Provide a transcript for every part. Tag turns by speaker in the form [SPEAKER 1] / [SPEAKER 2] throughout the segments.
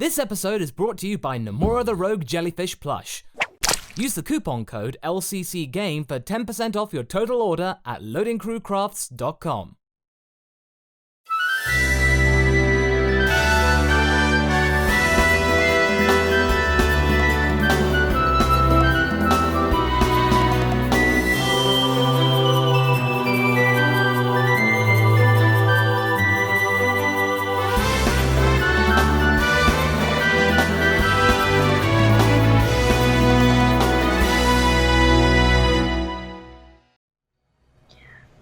[SPEAKER 1] This episode is brought to you by Nomura the Rogue Jellyfish Plush. Use the coupon code LCCGAME for 10% off your total order at loadingcrewcrafts.com.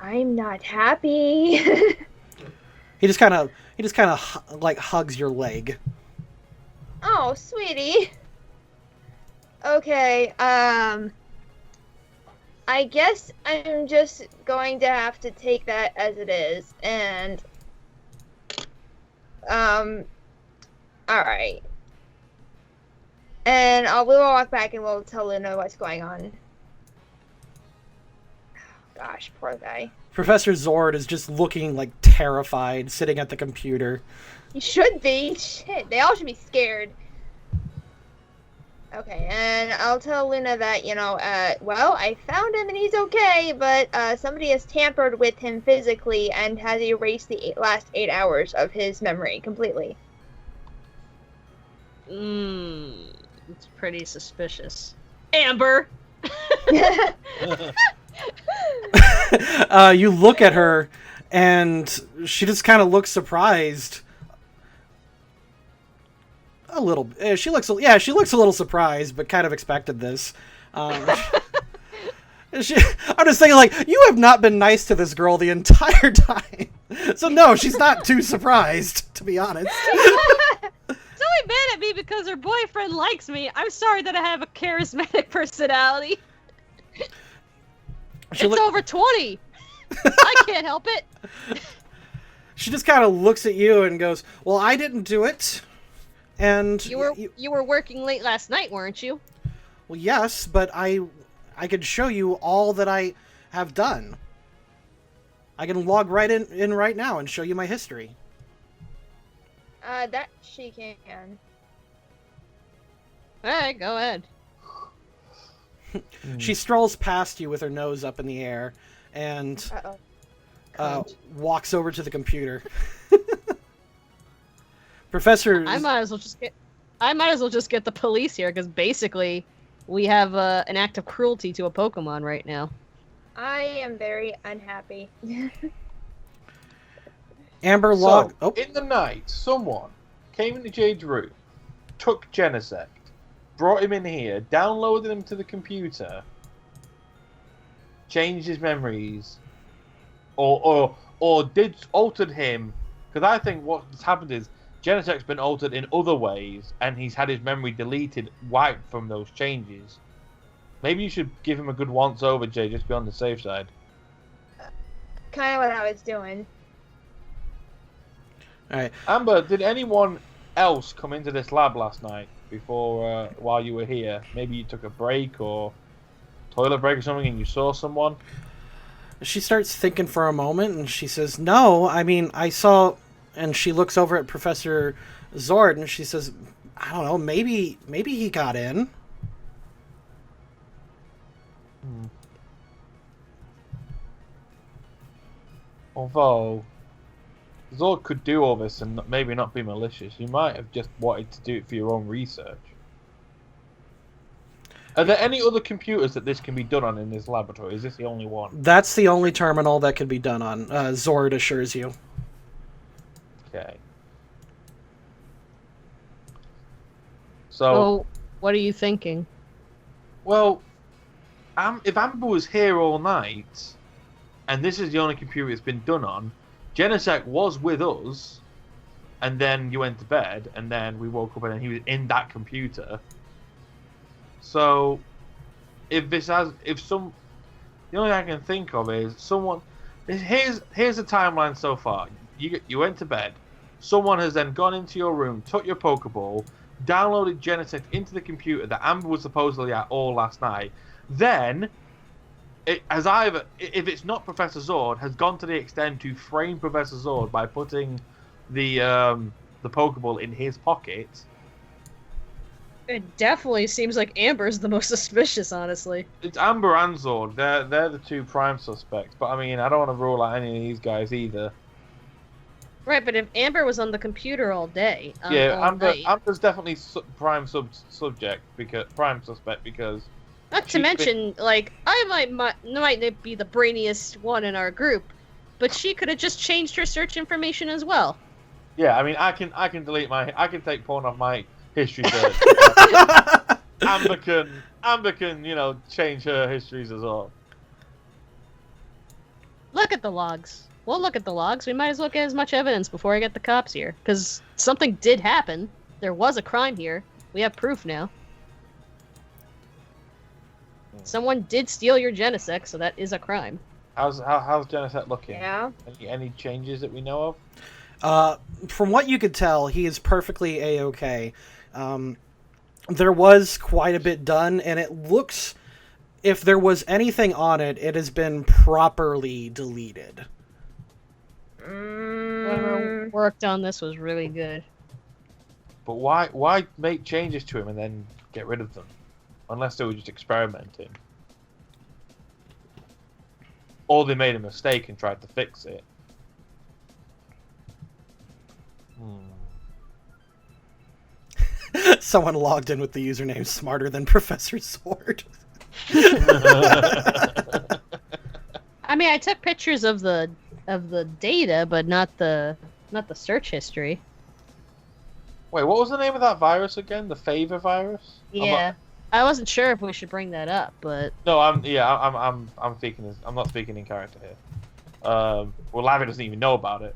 [SPEAKER 2] I'm not happy.
[SPEAKER 3] He just kind of like hugs your leg.
[SPEAKER 2] Oh, sweetie. Okay, I guess I'm just going to have to take that as it is, and, alright. And we'll walk back and we'll tell Luna what's going on. Gosh, poor guy.
[SPEAKER 3] Professor Zord is just looking like terrified, sitting at the computer.
[SPEAKER 2] He should be. Shit, they all should be scared. Okay, and I'll tell Luna that, well, I found him and he's okay, but somebody has tampered with him physically and has erased the last 8 hours of his memory completely.
[SPEAKER 4] It's pretty suspicious. Amber!
[SPEAKER 3] You look at her, and she just kind of looks surprised. A little. She looks a little surprised, but kind of expected this. I'm just thinking, like, you have not been nice to this girl the entire time. So no, she's not too surprised, to be honest.
[SPEAKER 4] She's only mad at me because her boyfriend likes me. I'm sorry that I have a charismatic personality. It's over 20. I can't help it.
[SPEAKER 3] She just kind of looks at you and goes, "Well, I didn't do it." And
[SPEAKER 4] you were working late last night, weren't you?
[SPEAKER 3] Well, yes, but I could show you all that I have done. I can log right in right now and show you my history.
[SPEAKER 2] That she can.
[SPEAKER 4] Alright, go ahead.
[SPEAKER 3] She strolls past you with her nose up in the air and walks over to the computer. Professor,
[SPEAKER 4] I might as well just get the police here, because basically we have an act of cruelty to a Pokemon right now.
[SPEAKER 2] I am very unhappy.
[SPEAKER 3] Amber log.
[SPEAKER 5] In the night, someone came into Jade's room, took Genesect, brought him in here, downloaded him to the computer, changed his memories, or altered him. Because I think what's happened is Genesect's been altered in other ways, and he's had his memory deleted, wiped from those changes. Maybe you should give him a good once over, Jay, just be on the safe side.
[SPEAKER 2] Kind of what I was doing.
[SPEAKER 3] All right.
[SPEAKER 5] Amber, did anyone else come into this lab last night before, while you were here? Maybe you took a break or toilet break or something and you saw someone?
[SPEAKER 3] She starts thinking for a moment and she says, "No, I mean, I saw," and she looks over at Professor Zord and she says, "I don't know, maybe he got in."
[SPEAKER 5] Although Zord could do all this and maybe not be malicious. You might have just wanted to do it for your own research. Are there any other computers that this can be done on in this laboratory? Is this the only one?
[SPEAKER 3] That's the only terminal that can be done on, Zord assures you.
[SPEAKER 5] Okay. So,
[SPEAKER 4] what are you thinking?
[SPEAKER 5] well, if Amber was here all night, and this is the only computer it's been done on, Genesect was with us, and then you went to bed, and then we woke up and then he was in that computer. So, the only thing I can think of is someone. Here's the timeline so far. You went to bed. Someone has then gone into your room, took your Pokeball, downloaded Genesect into the computer that Amber was supposedly at all last night. Then, it has either, if it's not Professor Zord, has gone to the extent to frame Professor Zord by putting the Pokeball in his pocket,
[SPEAKER 4] It definitely seems like Amber's the most suspicious, honestly.
[SPEAKER 5] It's Amber and Zord. They're the two prime suspects. But I mean, I don't want to rule out any of these guys either.
[SPEAKER 4] Right, but if Amber was on the computer all day,
[SPEAKER 5] Yeah,
[SPEAKER 4] all night,
[SPEAKER 5] Amber's definitely prime suspect because.
[SPEAKER 4] not to mention, like, I might not be the brainiest one in our group, but she could have just changed her search information as well.
[SPEAKER 5] Yeah, I mean, I can take porn off my history search. Amber can, change her histories as well.
[SPEAKER 4] Look at the logs. We'll look at the logs. We might as well get as much evidence before I get the cops here, because something did happen. There was a crime here. We have proof now. Someone did steal your Genesect, so that is a crime.
[SPEAKER 5] How's Genesect looking?
[SPEAKER 2] Yeah.
[SPEAKER 5] Any changes that we know of?
[SPEAKER 3] From what you could tell, he is perfectly A-okay. There was quite a bit done, and it looks, if there was anything on it, it has been properly deleted.
[SPEAKER 4] Whoever worked on this was really good.
[SPEAKER 5] But why make changes to him and then get rid of them? Unless they were just experimenting. Or they made a mistake and tried to fix it.
[SPEAKER 3] Someone logged in with the username smarter than Professor Sword.
[SPEAKER 4] I mean, I took pictures of the data, but not the search history.
[SPEAKER 5] Wait, what was the name of that virus again? The favor virus?
[SPEAKER 4] Yeah, I wasn't sure if we should bring that up, but
[SPEAKER 5] No, I'm speaking. I'm not speaking in character here. Well, Lavi doesn't even know about it.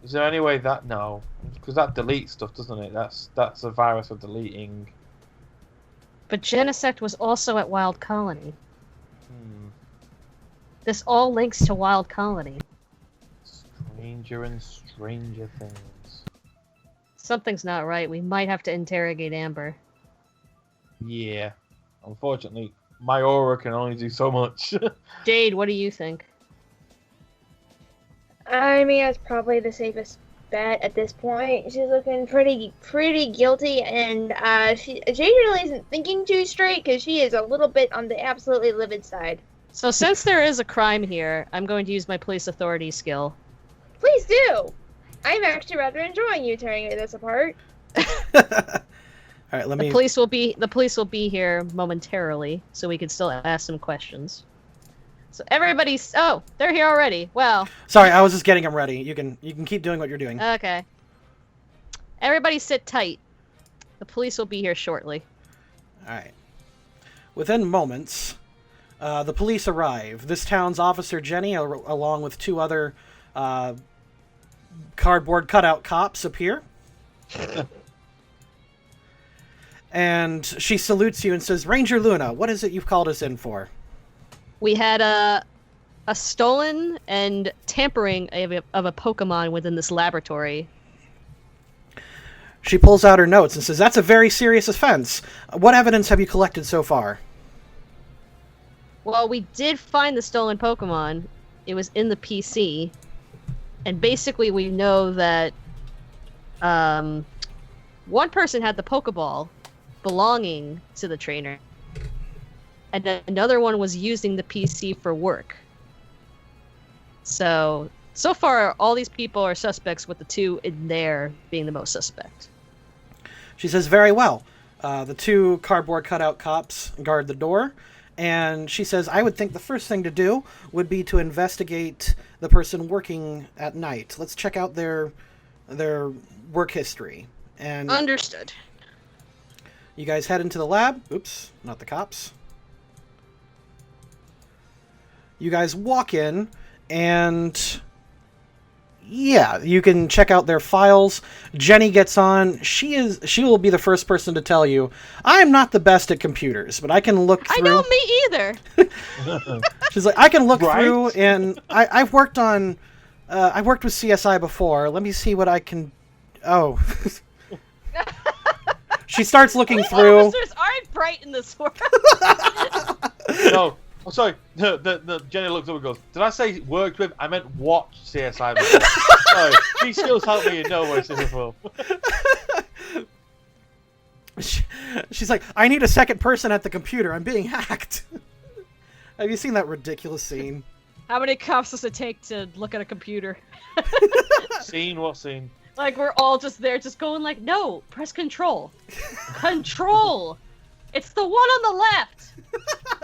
[SPEAKER 5] Is there any way that no? Because that deletes stuff, doesn't it? That's a virus for deleting.
[SPEAKER 4] But Genesect was also at Wild Colony. This all links to Wild Colony.
[SPEAKER 5] Stranger and stranger things.
[SPEAKER 4] Something's not right. We might have to interrogate Amber.
[SPEAKER 5] Yeah. Unfortunately, my aura can only do so much.
[SPEAKER 4] Jade, what do you think?
[SPEAKER 2] I mean, that's probably the safest bet at this point. She's looking pretty guilty, and Jade really isn't thinking too straight because she is a little bit on the absolutely livid side.
[SPEAKER 4] So since there is a crime here, I'm going to use my police authority skill.
[SPEAKER 2] Please do. I'm actually rather enjoying you tearing this apart.
[SPEAKER 3] All right, let me.
[SPEAKER 4] The police will be here momentarily, so we can still ask some questions. So everybody's they're here already. Well,
[SPEAKER 3] Sorry, I was just getting them ready. You can keep doing what you're doing.
[SPEAKER 4] okay. Everybody sit tight. The police will be here shortly.
[SPEAKER 3] All right. Within moments, the police arrive. This town's Officer Jenny, along with two other cardboard cutout cops, appear. And she salutes you and says, "Ranger Luna, what is it you've called us in for?"
[SPEAKER 4] We had a stolen and tampering of a Pokemon within this laboratory.
[SPEAKER 3] She pulls out her notes and says, "That's a very serious offense. What evidence have you collected so far?"
[SPEAKER 4] Well, we did find the stolen Pokemon. It was in the PC. And basically we know that one person had the Pokeball belonging to the trainer. And another one was using the PC for work. So far, all these people are suspects, with the two in there being the most suspect.
[SPEAKER 3] She says, "Very well." The two cardboard cutout cops guard the door. And she says, "I would think the first thing to do would be to investigate the person working at night. Let's check out their work history." And
[SPEAKER 4] Understood.
[SPEAKER 3] you guys head into the lab. Oops, not the cops. You guys walk in, and yeah, you can check out their files. Jenny gets on. She will be the first person to tell you, "I'm not the best at computers, but I can look through."
[SPEAKER 4] I know, me either.
[SPEAKER 3] She's like, "I can look
[SPEAKER 5] Right?
[SPEAKER 3] through, and I've worked with CSI before. Let me see what I can." Oh. She starts looking through.
[SPEAKER 4] Officers aren't bright in this world.
[SPEAKER 5] No, I'm sorry. The Jenny looks up and goes, "Did I say worked with? I meant watched CSI before." Sorry, these skills help me in no way, shape, or form.
[SPEAKER 3] She's like, I need a second person at the computer. I'm being hacked. Have you seen that ridiculous scene?
[SPEAKER 4] How many cops does it take to look at a computer?
[SPEAKER 5] Scene? What scene?
[SPEAKER 4] Like, we're all just there, just going like, no, press control. Control! It's the one on the left!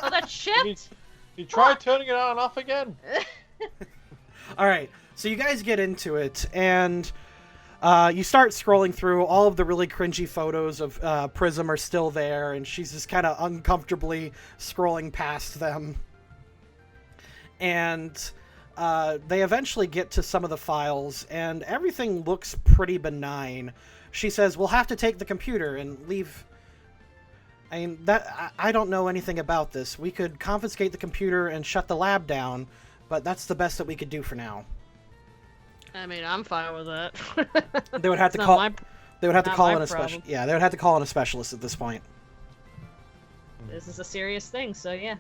[SPEAKER 4] Oh, that's shift?
[SPEAKER 5] You try turning it on and off again?
[SPEAKER 3] Alright, so you guys get into it, and you start scrolling through. All of the really cringy photos of Prism are still there, and she's just kind of uncomfortably scrolling past them. And they eventually get to some of the files, and everything looks pretty benign. She says, we'll have to take the computer and leave... I mean, I don't know anything about this. We could confiscate the computer and shut the lab down, but that's the best that we could do for now.
[SPEAKER 4] I mean, I'm fine with that.
[SPEAKER 3] They would have to call... They would have to call in a special... Yeah, they would have to call in a specialist at this point.
[SPEAKER 4] This is a serious thing, so yeah.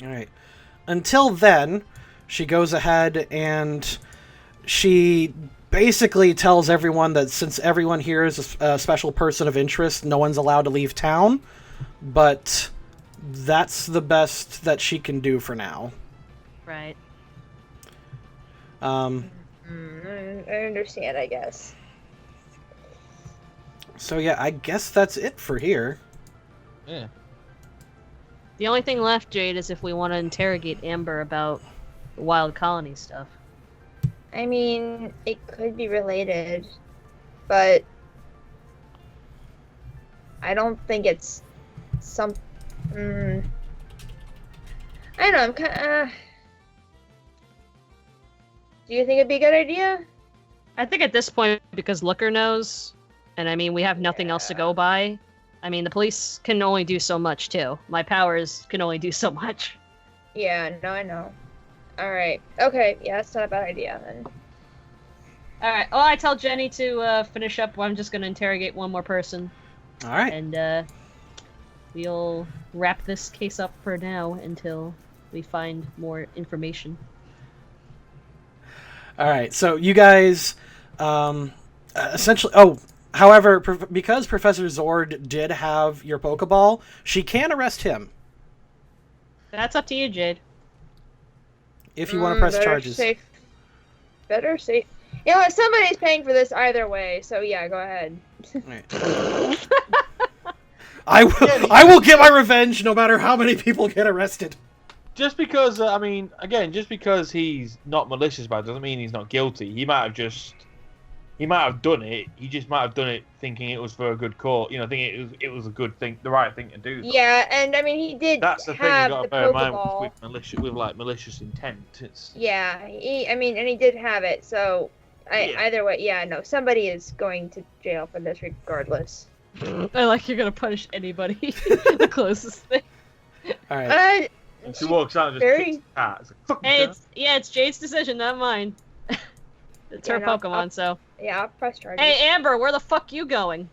[SPEAKER 3] Alright. Until then, she goes ahead and she basically tells everyone that since everyone here is a special person of interest, no one's allowed to leave town. But that's the best that she can do for now.
[SPEAKER 4] Right.
[SPEAKER 2] I understand, I guess.
[SPEAKER 3] So yeah, I guess that's it for here.
[SPEAKER 5] Yeah.
[SPEAKER 4] The only thing left, Jade, is if we want to interrogate Amber about the wild colony stuff.
[SPEAKER 2] I mean, it could be related, but I don't think it's some... I don't know, I'm kind of... Do you think it'd be a good idea?
[SPEAKER 4] I think at this point, because Looker knows, and I mean, we have nothing else to go by, I mean, the police can only do so much, too. My powers can only do so much.
[SPEAKER 2] Yeah, no, I know. Alright, okay, yeah, that's not a bad idea, then.
[SPEAKER 4] Alright, oh, I tell Jenny to finish up. I'm just going to interrogate one more person.
[SPEAKER 3] Alright.
[SPEAKER 4] And we'll wrap this case up for now until we find more information.
[SPEAKER 3] Alright, so you guys, essentially... Oh, however, because Professor Zord did have your Pokeball, she can arrest him.
[SPEAKER 4] That's up to you, Jade.
[SPEAKER 3] If you want to press charges.
[SPEAKER 2] Better safe. You know what, somebody's paying for this either way, so yeah, go ahead.
[SPEAKER 3] Right. I will get my revenge no matter how many people get arrested.
[SPEAKER 5] Just because, I mean, again, just because he's not malicious about it doesn't mean he's not guilty. He might have done it. He just might have done it thinking it was for a good cause. You know, thinking it was a good thing, the right thing to do.
[SPEAKER 2] Yeah, and I mean, he did.
[SPEAKER 5] That's the thing you
[SPEAKER 2] have
[SPEAKER 5] got to
[SPEAKER 2] the
[SPEAKER 5] bear in mind
[SPEAKER 2] Pokeball.
[SPEAKER 5] with malicious intent. It's
[SPEAKER 2] Yeah, and he did have it. So, either way, yeah, no, somebody is going to jail for this regardless.
[SPEAKER 4] I like you're gonna punish anybody. The closest thing.
[SPEAKER 3] All right.
[SPEAKER 5] and she walks out and just kicks the cat. It's like, fuck
[SPEAKER 4] Hey,
[SPEAKER 5] you.
[SPEAKER 4] it's Jade's decision, not mine. It's her Pokemon, so.
[SPEAKER 2] Yeah, I'll press charges.
[SPEAKER 4] Hey, Amber, where the fuck you going?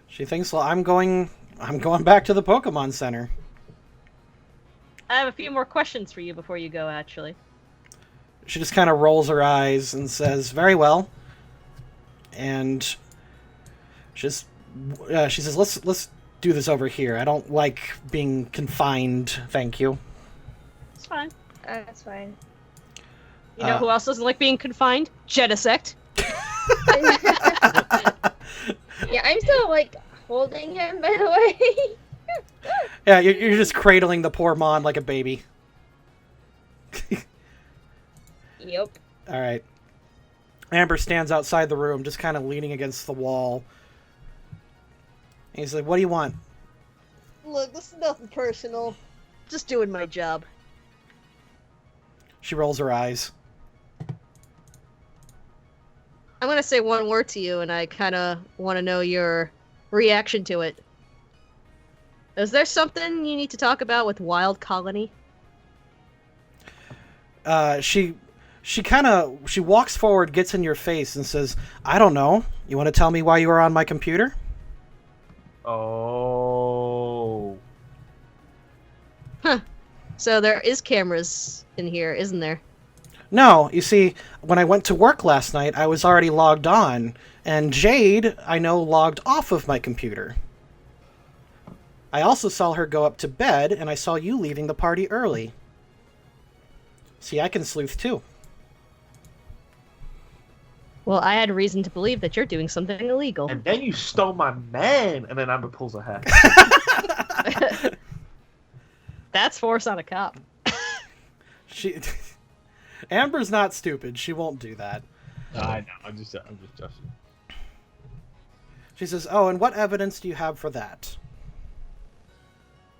[SPEAKER 3] She thinks, well, I'm going back to the Pokemon Center.
[SPEAKER 4] I have a few more questions for you before you go, actually.
[SPEAKER 3] She just kind of rolls her eyes and says, very well. And she says, let's do this over here. I don't like being confined, thank you.
[SPEAKER 4] It's fine.
[SPEAKER 2] That's fine.
[SPEAKER 4] You know who else doesn't like being confined? Genesect.
[SPEAKER 2] Yeah, I'm still, like, holding him, by the way.
[SPEAKER 3] Yeah, you're just cradling the poor Mon like a baby.
[SPEAKER 2] Yep.
[SPEAKER 3] All right. Amber stands outside the room, just kind of leaning against the wall. And he's like, what do you want?
[SPEAKER 6] Look, this is nothing personal. Just doing my job.
[SPEAKER 3] She rolls her eyes.
[SPEAKER 6] I'm gonna say one word to you, and I kind of want to know your reaction to it. Is there something you need to talk about with Wild Colony?
[SPEAKER 3] She walks forward, gets in your face, and says, I don't know. You want to tell me why you were on my computer?
[SPEAKER 5] Oh.
[SPEAKER 6] Huh. So there is cameras in here, isn't there?
[SPEAKER 3] No, you see, when I went to work last night, I was already logged on, and Jade, I know, logged off of my computer. I also saw her go up to bed, and I saw you leaving the party early. See, I can sleuth too.
[SPEAKER 6] Well, I had reason to believe that you're doing something illegal.
[SPEAKER 5] And then you stole my man, and then Amber pulls her hair.
[SPEAKER 6] That's force on a cop.
[SPEAKER 3] Amber's not stupid. She won't do that.
[SPEAKER 5] I know. I'm just joshing.
[SPEAKER 3] She says, "Oh, and what evidence do you have for that?"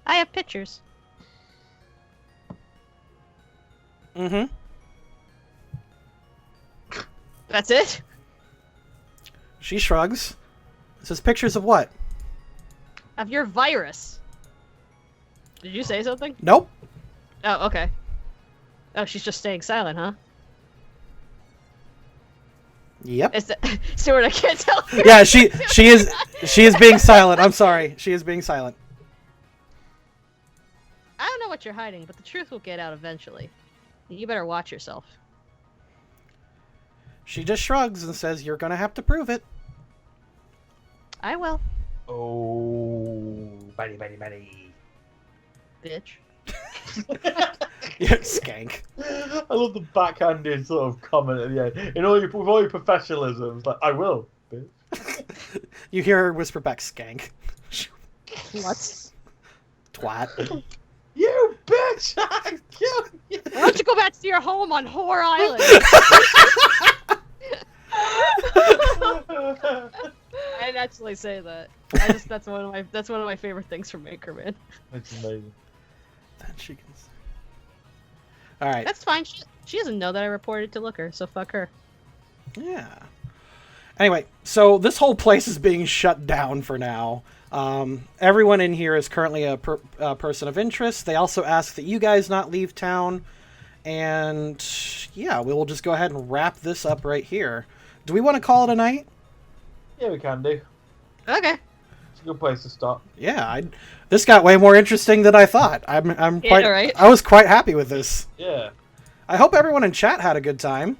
[SPEAKER 6] I have pictures.
[SPEAKER 3] Mm-hmm.
[SPEAKER 6] That's it?
[SPEAKER 3] She shrugs. Says, "Pictures of what?"
[SPEAKER 6] Of your virus. Did you say something?
[SPEAKER 3] Nope.
[SPEAKER 6] Oh, okay. Oh, she's just staying silent, huh?
[SPEAKER 3] Yep.
[SPEAKER 6] Is that... Stuart, I can't tell.
[SPEAKER 3] Yeah, she is being silent. I'm sorry. She is being silent.
[SPEAKER 6] I don't know what you're hiding, but the truth will get out eventually. You better watch yourself.
[SPEAKER 3] She just shrugs and says, "You're gonna have to prove it."
[SPEAKER 6] I will,
[SPEAKER 5] Oh, buddy.
[SPEAKER 6] bitch.
[SPEAKER 3] Yeah, skank.
[SPEAKER 5] I love the backhanded sort of comment at the end. With all your professionalism, it's like, I will, bitch.
[SPEAKER 3] You hear her whisper back, "Skank."
[SPEAKER 6] What?
[SPEAKER 3] Twat.
[SPEAKER 5] You bitch! I killed you!
[SPEAKER 6] Why don't you go back to your home on Whore Island? I didn't actually say that. That's one of my favorite things from Anchorman.
[SPEAKER 5] That's amazing.
[SPEAKER 3] Then she can. All right.
[SPEAKER 6] That's fine. She doesn't know that I reported to Looker, so fuck her.
[SPEAKER 3] Yeah. Anyway, so this whole place is being shut down for now. Everyone in here is currently a person of interest. They also ask that you guys not leave town. And yeah, we will just go ahead and wrap this up right here. Do we want to call it a night?
[SPEAKER 5] Yeah, we can do.
[SPEAKER 6] Okay.
[SPEAKER 5] It's a good place to stop.
[SPEAKER 3] Yeah, this got way more interesting than I thought. I'm quite.
[SPEAKER 6] right?
[SPEAKER 3] I was quite happy with this.
[SPEAKER 5] Yeah.
[SPEAKER 3] I hope everyone in chat had a good time.